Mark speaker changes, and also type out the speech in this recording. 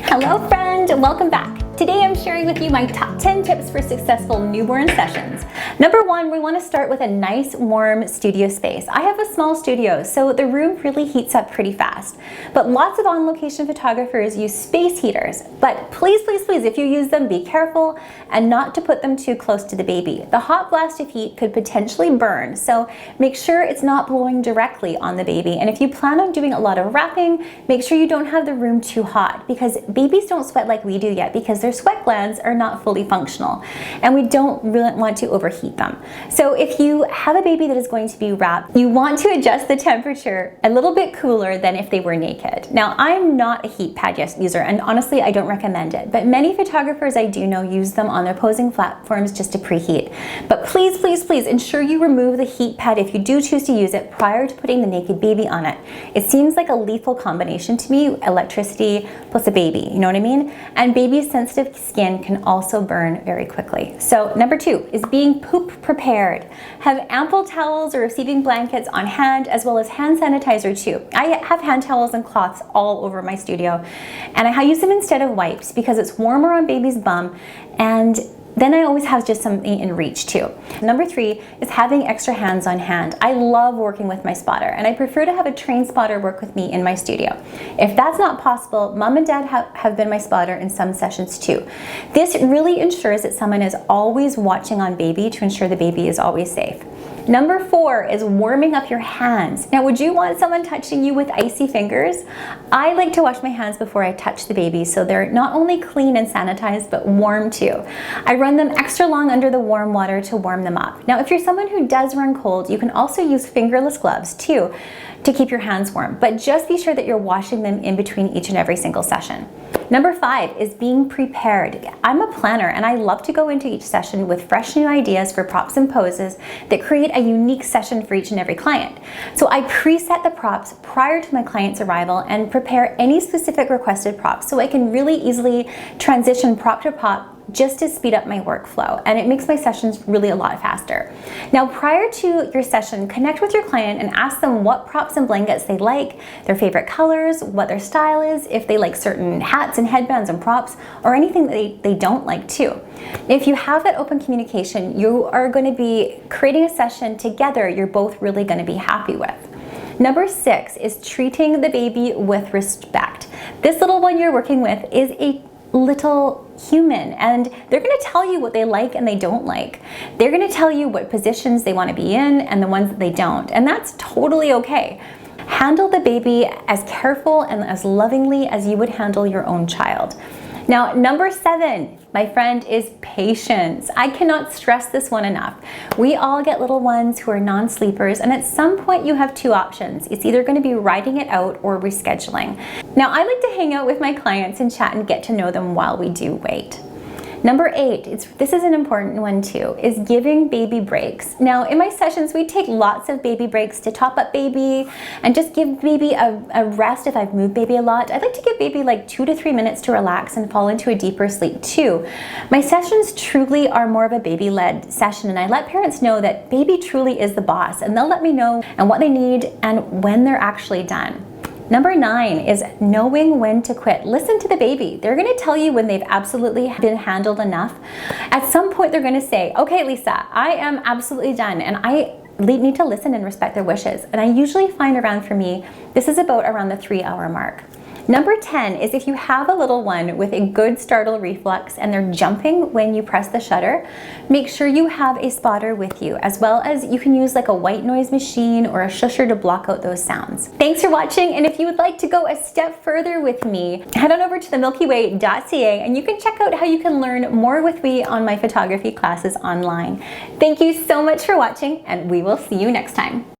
Speaker 1: Hello friend, welcome back. Today I'm sharing with you my top 10 tips for successful newborn sessions. Number one, we want to start with a nice warm studio space. I have a small studio, so the room really heats up pretty fast. But lots of on-location photographers use space heaters. But please, if you use them, be careful and not to put them too close to the baby. The hot blast of heat could potentially burn, so make sure it's not blowing directly on the baby. And if you plan on doing a lot of wrapping, make sure you don't have the room too hot, because babies don't sweat like we do yet because their sweat glands are not fully functional and we don't really want to overheat them. So if you have a baby that is going to be wrapped, you want to adjust the temperature a little bit cooler than if they were naked. Now, I'm not a heat pad user, and honestly I don't recommend it, but many photographers I do know use them on their posing platforms just to preheat. But please ensure you remove the heat pad if you do choose to use it prior to putting the naked baby on it. It seems like a lethal combination to me, electricity plus a baby, you know what I mean? And baby's sensitive skin can also burn very quickly. So number two is being poop prepared. Have ample towels or receiving blankets on hand, as well as hand sanitizer too. I have hand towels and cloths all over my studio, and I use them instead of wipes because it's warmer on baby's bum, and then I always have just something in reach too. Number three is having extra hands on hand. I love working with my spotter, and I prefer to have a trained spotter work with me in my studio. If that's not possible, mom and dad have been my spotter in some sessions too. This really ensures that someone is always watching on baby to ensure the baby is always safe. Number four is warming up your hands. Now, would you want someone touching you with icy fingers? I like to wash my hands before I touch the baby so they're not only clean and sanitized, but warm too. I run them extra long under the warm water to warm them up. Now, if you're someone who does run cold, you can also use fingerless gloves too to keep your hands warm, but just be sure that you're washing them in between each and every single session. Number five is being prepared. I'm a planner and I love to go into each session with fresh new ideas for props and poses that create a unique session for each and every client. So I preset the props prior to my client's arrival and prepare any specific requested props so I can really easily transition prop to prop just to speed up my workflow, and it makes my sessions really a lot faster. Now, prior to your session, connect with your client and ask them what props and blankets they like, their favorite colors, what their style is, if they like certain hats and headbands and props, or anything that they don't like too. If you have that open communication, you are going to be creating a session together you're both really going to be happy with. Number six is treating the baby with respect. This little one you're working with is a little human, and they're going to tell you what they like and they don't like. They're going to tell you what positions they want to be in and the ones that they don't, and that's totally okay. Handle the baby as careful and as lovingly as you would handle your own child. Now, number seven, my friend, is patience. I cannot stress this one enough. We all get little ones who are non-sleepers, and at some point you have two options. It's either going to be riding it out or rescheduling. Now, I like to hang out with my clients and chat and get to know them while we do wait. Number eight, this is an important one too, is giving baby breaks. Now, in my sessions, we take lots of baby breaks to top up baby and just give baby a rest if I've moved baby a lot. I like to give baby like 2 to 3 minutes to relax and fall into a deeper sleep too. My sessions truly are more of a baby-led session, and I let parents know that baby truly is the boss, and they'll let me know and what they need and when they're actually done. Number nine is knowing when to quit. Listen to the baby. They're going to tell you when they've absolutely been handled enough. At some point, they're going to say, okay, Lisa, I am absolutely done, and I need to listen and respect their wishes. And I usually find around, for me, this is about around the 3-hour mark. Number 10 is if you have a little one with a good startle reflex and they're jumping when you press the shutter, make sure you have a spotter with you, as well as you can use like a white noise machine or a shusher to block out those sounds. Thanks for watching, and if you would like to go a step further with me, head on over to themilkyway.ca and you can check out how you can learn more with me on my photography classes online. Thank you so much for watching, and we will see you next time.